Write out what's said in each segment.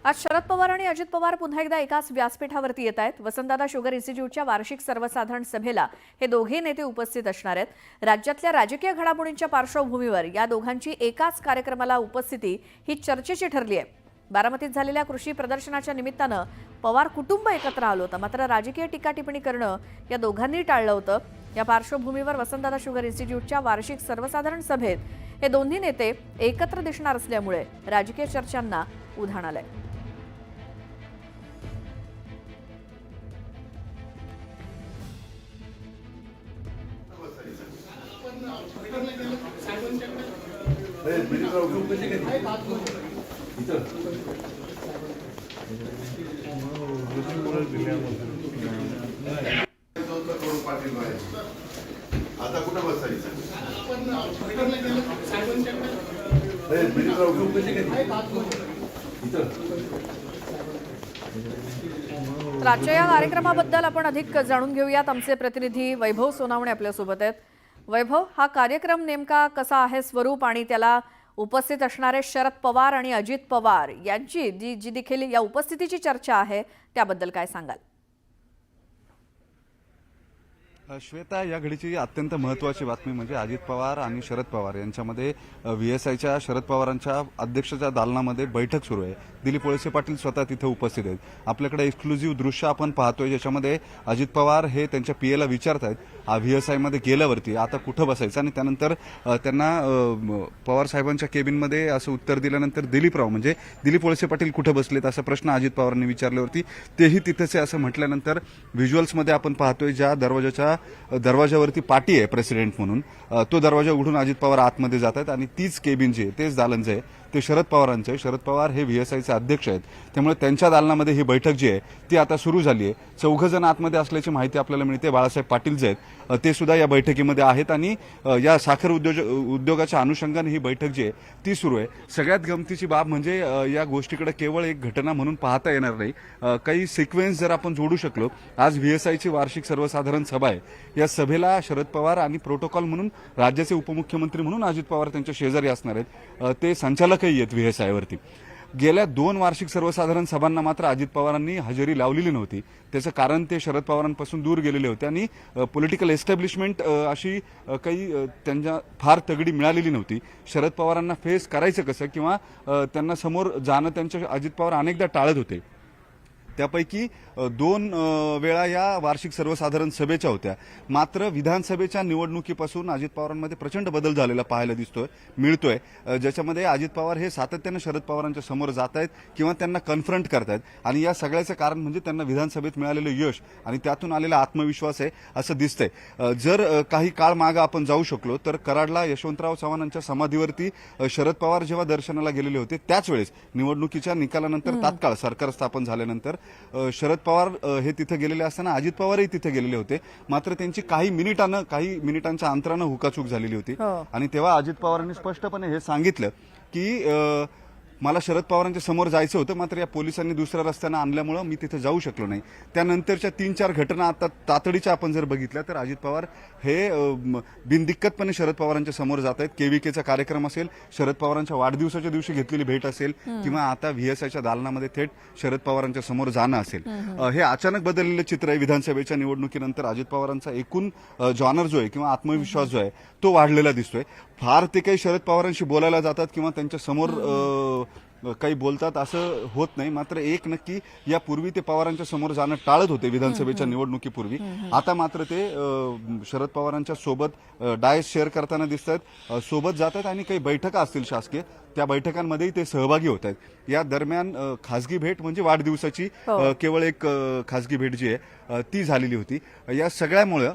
आज शरद पवार आणि अजित पवार पुन्हा एकदा एकाच व्यासपीठावरती येत आहेत। वसंतदादा शुगर इन्स्टिट्यूटच्या वार्षिक सर्वसाधारण सभेला हे दोघे नेते उपस्थित असणार आहेत। राज्यातल्या राजकीय घडामोडींच्या पार्श्वभूमीवर या दोघांची एकाच कार्यक्रमाला उपस्थिती ही चर्चेची ठरली आहे। बारामतीत झालेल्या कृषी प्रदर्शनाच्या निमित्तानं पवार कुटुंब एकत्र आलं होतं, मात्र राजकीय टीका टिप्पणी करणं या दोघांनी टाळलं होतं। या पार्श्वभूमीवर वसंतदादा शुगर इन्स्टिट्यूटच्या वार्षिक सर्वसाधारण सभेत हे दोन्ही नेते एकत्र दिसणार असल्यामुळे राजकीय चर्चांना उधाण आलंय। आता कुठं बसायचं? आजच्या या कार्यक्रमाबद्दल आपण अधिक जाणून घेऊयात। आमचे प्रतिनिधी वैभव सोनावणे आपल्या सोबत आहेत। वैभव, हा कार्यक्रम नेमका कसा आहे स्वरूप आणि त्याला उपस्थित असणारे शरद पवार आणि अजित पवार यांची जी देखील या उपस्थितीची चर्चा आहे त्याबद्दल काय सांगाल? श्वेता, या घडीची अत्यंत महत्त्वाची बातमी म्हणजे अजित पवार आणि शरद पवार यांच्यामध्ये व्हीएसआयच्या शरद पवारांच्या अध्यक्षाच्या दालनामध्ये बैठक सुरू आहे। दिलीप वळसे पाटील स्वतः तिथे उपस्थित आहेत। आपल्याकडे एक्सक्लुझिव्ह दृश्य आपण पाहतोय, ज्याच्यामध्ये अजित पवार हे त्यांच्या पीएला विचारतायत व्हीएसआयमध्ये गेल्यावरती आता कुठं बसायचं, आणि त्यानंतर त्यांना पवार साहेबांच्या केबिनमध्ये असं उत्तर दिल्यानंतर दिलीपराव म्हणजे दिलीप वळसे पाटील कुठं बसलेत असा प्रश्न अजित पवारांनी विचारल्यावरती तेही तिथेच आहे असं म्हटल्यानंतर व्हिज्युअल्समध्ये आपण पाहतोय ज्या दरवाजावरती पाटी आहे प्रेसिडेंट म्हणून, तो दरवाजा उघडून अजित पवार आतमध्ये जात आहेत आणि तीच केबिन जी आहे, तेच दालन जे आहे ते शरद पवारांचं आहे। शरद पवार हे व्हीएसआयचे अध्यक्ष आहेत, त्यामुळे त्यांच्या दालनामध्ये ही बैठक जी आहे ती आता सुरू झाली आहे। 4 जण आतमध्ये असल्याची माहिती आपल्याला मिळते। बाळासाहेब पाटील जे आहेत ते सुद्धा या बैठकीमध्ये आहेत आणि या साखर उद्योगाच्या अनुषंगाने ही बैठक जी आहे ती सुरू आहे। सगळ्यात गमतीची बाब म्हणजे या गोष्टीकडे केवळ एक घटना म्हणून पाहता येणार नाही, काही सिक्वेन्स जर आपण जोडू शकलो। आज व्हीएसआयची वार्षिक सर्वसाधारण सभा आहे, या सभेला शरद पवार आणि प्रोटोकॉल म्हणून राज्याचे उपमुख्यमंत्री म्हणून अजित पवार त्यांच्या शेजारी असणार आहेत, ते संचालकही आहेत व्हीएसआयवरती। गेल्या 2 वार्षिक सर्वसाधारण सभांना मात्र अजित पवारांनी हजेरी लावलेली नव्हती। त्याचं कारण ते शरद पवारांपासून दूर गेलेले होते आणि पॉलिटिकल एस्टॅब्लिशमेंट अशी काही त्यांना फार तगडी मिळालेली नव्हती। शरद पवारांना फेस करायचं कसं किंवा त्यांना समोर जाणं त्यांच्या अजित पवार अनेकदा टाळत होते। त्यापैकी 2 वेळा या वार्षिक सर्वसाधारण सभेच्या होत्या, मात्र विधानसभेच्या निवडणुकीपासून अजित पवारांमध्ये प्रचंड बदल झालेला पाहायला मिळतोय, ज्याच्यामध्ये अजित पवार हे सातत्यानं शरद पवारांच्या समोर जात आहेत किंवा त्यांना कन्फ्रंट करतायत, आणि या सगळ्याचं कारण म्हणजे त्यांना विधानसभेत मिळालेलं यश आणि त्यातून आलेला आत्मविश्वास आहे असं दिसतंय। जर काही काळ मागे आपण जाऊ शकलो तर कराडला यशवंतराव चव्हाणांच्या समाधीवरती शरद पवार जेव्हा दर्शनाला गेलेले होते त्याच वेळेस निवडणुकीच्या निकालानंतर तात्काळ सरकार स्थापन झाल्यानंतर शरद पवार हे तिथे गेलेले असताना अजित पवारही तिथे गेलेले होते, मात्र त्यांची काही मिनिटांच्या अंतरानं हुकाचूक झालेली होती। आणि तेव्हा अजित पवारांनी स्पष्टपणे हे सांगितलं की मला शरद पवारांच्या समोर जायचं होतं, मात्र या पोलिसांनी दुसऱ्या रस्त्यानं आणल्यामुळे मी तिथे जाऊ शकलो नाही। त्यानंतरच्या 3-4 घटना आता तातडीच्या आपण जर बघितल्या तर अजित पवार हे बिनदिक्कतपणे शरद पवारांच्या समोर जात आहेत। केव्हीकेचा कार्यक्रम असेल, शरद पवारांच्या वाढदिवसाच्या दिवशी घेतलेली भेट असेल किंवा आता व्हीएसआयच्या दालनामध्ये थेट शरद पवारांच्या समोर जाणं असेल, हे अचानक बदललेलं चित्र आहे। विधानसभेच्या निवडणुकीनंतर अजित पवारांचा एकूण जॉनर जो आहे किंवा आत्मविश्वास जो आहे तो वाढलेला दिसतोय। फार ते काही शरद पवारांशी बोलायला जातात किंवा त्यांच्या समोर काही बोलतात असं होत नाही, मात्र एक नक्की यापूर्वी ते पवारांच्या समोर जाणं टाळत होते विधानसभेच्या निवडणुकीपूर्वी। आता मात्र ते शरद पवारांच्या सोबत डायस शेअर करताना दिसत आहेत, सोबत जात आहेत आणि काही बैठका असतील शासकीय त्या बैठकांमध्येही ते सहभागी होत आहेत। या दरम्यान खासगी भेट म्हणजे वाढदिवसाची केवळ एक खासगी भेट जी आहे ती झालेली होती। या सगळ्यामुळे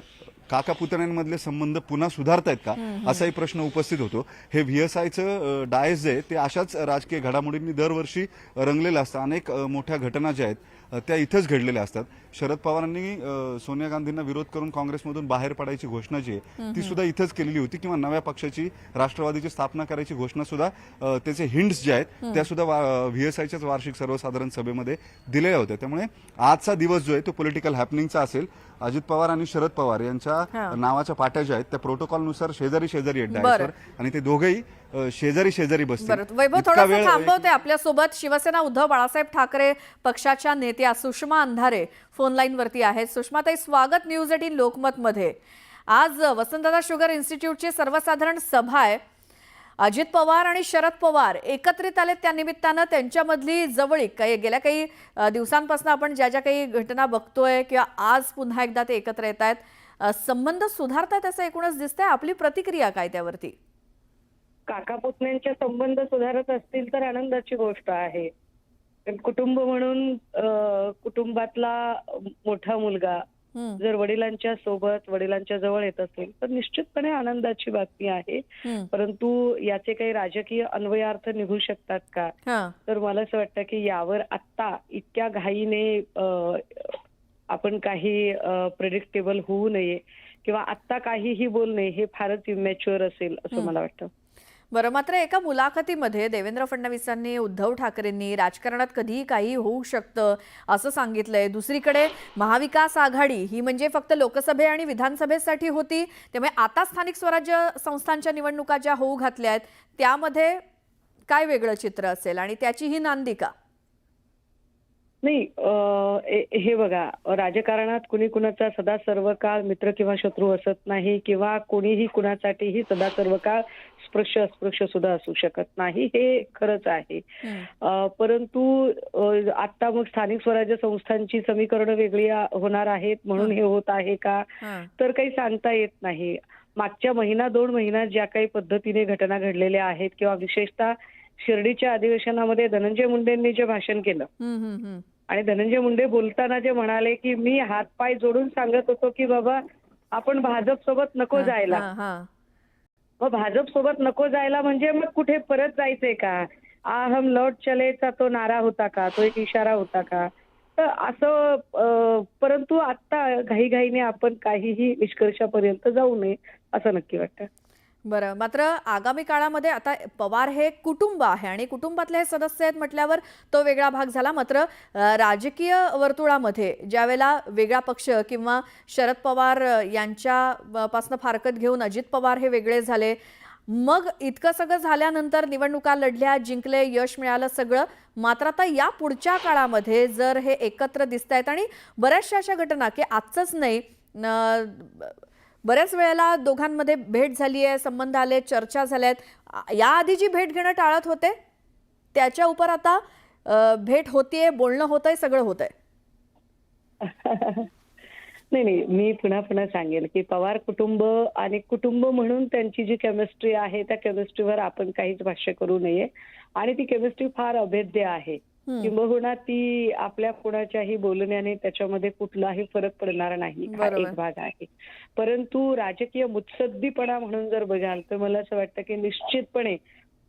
काका पुतण्यांमधले संबंध पुन्हा सुधारतायत का असाही प्रश्न उपस्थित होतो। हे व्हीएसआयचं डायस जे आहे ते अशाच राजकीय घडामोडींनी दरवर्षी रंगलेलं असतं। अनेक मोठ्या घटना ज्या आहेत त्या इथंच घडलेल्या असतात। शरद पवारांनी सोनिया गांधींना विरोध करून काँग्रेसमधून बाहेर पडायची घोषणा जी आहे ती सुद्धा इथंच केलेली होती, किंवा नव्या पक्षाची राष्ट्रवादीची स्थापना करायची घोषणा सुद्धा त्याचे हिंट्स जे आहेत त्या सुद्धा व्हीएसआयच्याच वार्षिक सर्वसाधारण सभेमध्ये दिलेल्या होत्या। त्यामुळे आजचा दिवस जो आहे तो पॉलिटिकल हॅपनिंगचा असेल। अजित पवार आणि शरद पवार यांच्या नावाच्या पाट्या ज्या आहेत त्या प्रोटोकॉलनुसार शेजारी आहेत डायसवर, आणि ते दोघेही शेजारी शेजारी बसतील. बरं वैभव, इतका थोडंसं वेळ थांबवते. आपल्यासोबत शिवसेना उद्धव बाळासाहेब ठाकरे पक्षाच्या नेत्या सुषमा अंधारे फोन लाईन वरती आहेत. सुषमाताई, स्वागत न्यूज 18 लोकमत मध्ये. आज वसंतदादा शुगर इन्स्टिट्यूटची सर्वसाधारण सभा आहे. अजित पवार आणि शरद पवार एकत्रित आले, त्या निमित्तानं त्यांच्यामधली जवळीक गेल्या काही दिवसांपासून आपण ज्या ज्या काही घटना बघतोय किंवा आज पुन्हा एकदा ते एकत्र येत आहेत, संबंध सुधारतात असं एकूणच दिसतंय. आपली प्रतिक्रिया काय त्यावरती? काका पुतण्यांचे संबंध सुधारत असतील तर आनंदाची गोष्ट आहे. कुटुंब म्हणून कुटुंबातला मोठा मुलगा जर वडिलांच्या सोबत वडिलांच्या जवळ येत असेल तर निश्चितपणे आनंदाची बातमी आहे. परंतु याचे काही राजकीय अन्वयार्थ निघू शकतात का, तर मला असं वाटतं की यावर आत्ता इतक्या घाईने आपण काही प्रेडिक्टेबल होऊ नये किंवा आत्ता काहीही बोलू नये, हे फारच इमॅच्युअर असेल असं मला वाटतं. बरं, मात्र एका मुलाखतीमध्ये देवेंद्र फडणवीसांनी उद्धव ठाकरेंनी राजकारणात कधीही काही होऊ शकतं असं सांगितलंय. दुसरीकडे महाविकास आघाडी ही म्हणजे फक्त लोकसभे आणि विधानसभेसाठी होती, त्यामुळे आता स्थानिक स्वराज्य संस्थांच्या निवडणुका ज्या होऊ घातल्या आहेत त्यामध्ये काय वेगळं चित्र असेल आणि त्याची ही नांदी का? नाही, हे बघा, राजकारणात कुणी कुणाचा सदा सर्व काळ मित्र किंवा शत्रू असत नाही किंवा कोणीही कुणासाठीही सदा सर्व काळ स्पृश्य अस्पृश्य सुद्धा असू शकत नाही, हे खरंच आहे. परंतु आता मग स्थानिक स्वराज्य संस्थांची समीकरणं वेगळी होणार आहेत म्हणून हे होत आहे का, तर काही सांगता येत नाही. मागच्या महिना 2 महिन्यात ज्या काही पद्धतीने घटना घडलेल्या आहेत किंवा विशेषतः शिर्डीच्या अधिवेशनामध्ये धनंजय मुंडेंनी जे भाषण केलं आणि धनंजय मुंडे बोलताना जे म्हणाले की मी हातपाय जोडून सांगत होतो की बाबा आपण भाजप सोबत नको जायला. मग भाजप सोबत नको जायला म्हणजे मग कुठे परत जायचंय का? हम लौट चलेचा तो नारा होता का, तो एक इशारा होता का? तर असं परंतु आता घाईघाईने आपण काहीही निष्कर्षापर्यंत जाऊ नये असं नक्की वाटतं. बरं, मात्र आगामी काळामध्ये आता पवार हे कुटुंब आहे आणि कुटुंबातले हे सदस्य आहेत म्हटल्यावर तो वेगळा भाग झाला. मात्र राजकीय वर्तुळामध्ये ज्यावेळेला वेगळा पक्ष किंवा शरद पवार यांच्यापासून फारकत घेऊन अजित पवार हे वेगळे झाले, मग इतकं सगळं झाल्यानंतर निवडणुका लढल्या, जिंकले, यश मिळालं सगळं, मात्र आता या पुढच्या काळामध्ये जर हे एकत्र दिसत आहेत आणि बऱ्याचशा अशा घटना की आजच नाही, बऱ्याच वेळेला दोघांमध्ये भेट झाली आहे, संबंध आले, चर्चा झाल्यात, याआधी जी भेट घेणं टाळत होते त्याच्या उपर आता भेट होतीये, बोलणं होतंय, सगळं होतंय. नाही, मी पुन्हा सांगेल की पवार कुटुंब आणि कुटुंब म्हणून त्यांची जी केमिस्ट्री आहे त्या केमिस्ट्रीवर आपण काहीच भाष्य करू नये आणि ती केमिस्ट्री फार अभेद्य आहे. किंबहुना ती आपल्या कोणाच्याही बोलण्याने त्याच्यामध्ये कुठलाही फरक पडणार नाही, हा एक भाग आहे. परंतु राजकीय मुत्सद्दीपणा म्हणून जर बघाल तर मला असं वाटतं की निश्चितपणे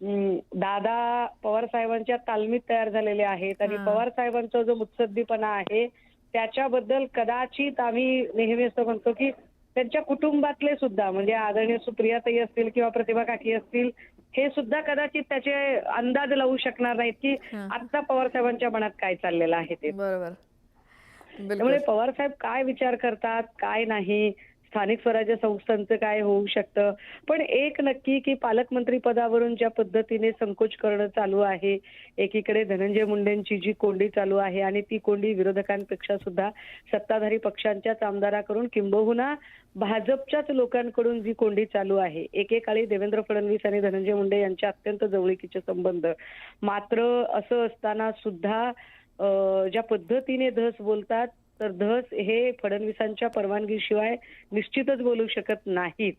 दादा पवार साहेबांच्या तालमीत तयार झालेले आहेत आणि पवार साहेबांचा जो मुत्सद्दीपणा आहे त्याच्याबद्दल कदाचित आम्ही नेहमी असं म्हणतो की त्यांच्या कुटुंबातले सुद्धा म्हणजे आदरणीय सुप्रियाताई असतील किंवा प्रतिभा काकी असतील, हे सुद्धा कदाचित त्याचे अंदाज लावू शकणार नाहीत की आता पवार साहेबांच्या मनात काय चाललेलं आहे ते. बरोबर. त्यामुळे पवार साहेब काय विचार करतात काय नाही, स्थानिक स्वराज्य संस्थांचं काय होऊ शकतं, पण एक नक्की की पालकमंत्री पदावरून ज्या पद्धतीने संकोच करणं चालू आहे, एकीकडे धनंजय मुंडेंची जी कोंडी चालू आहे आणि ती कोंडी विरोधकांपेक्षा सुद्धा सत्ताधारी पक्षांच्याच आमदाराकडून किंबहुना भाजपच्याच लोकांकडून जी कोंडी चालू आहे. एकेकाळी देवेंद्र फडणवीस आणि धनंजय मुंडे यांचे अत्यंत जवळीकीचे संबंध, मात्र असं असताना सुद्धा ज्या पद्धतीने धस बोलतात तर धस हे फडणवीसांच्या परवानगीशिवाय निश्चितच बोलू शकत नाहीत.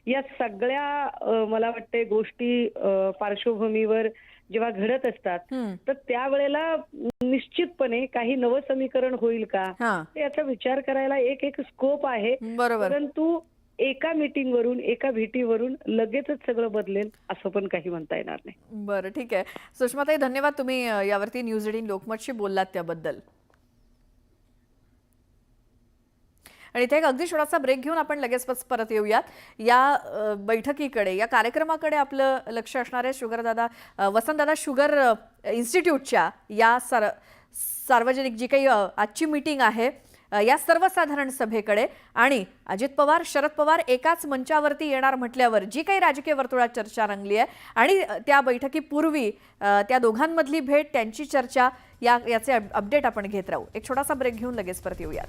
या सगळ्या मला वाटते गोष्टी पार्श्वभूमीवर जेव्हा घडत असतात तर त्यावेळेला निश्चितपणे काही नवं समीकरण होईल का याचा विचार करायला एक स्कोप आहे. परंतु एका मीटिंगवरून एका भेटीवरून लगेचच सगळं बदलेल असं पण काही म्हणता येणार नाही. बरं, ठीक आहे. सुषमाताई, धन्यवाद, तुम्ही यावरती न्यूज 18 लोकमतशी बोललात त्याबद्दल. आणि इथे एक अगदी छोटासा ब्रेक घेऊन आपण लगेच परत येऊयात. या बैठकीकडे, या कार्यक्रमाकडे आपलं लक्ष असणार आहे शुगरदादा वसंतदादा शुगर इन्स्टिट्यूटच्या या सार्वजनिक जी काही आजची मीटिंग आहे या सर्वसाधारण सभेकडे. आणि अजित पवार शरद पवार एकाच मंचावरती येणार म्हटल्यावर जी काही राजकीय वर्तुळात चर्चा रंगली आहे आणि त्या बैठकीपूर्वी त्या दोघांमधली भेट, त्यांची चर्चा, याचे अपडेट आपण घेत राहू. एक छोटासा ब्रेक घेऊन लगेच परत येऊयात.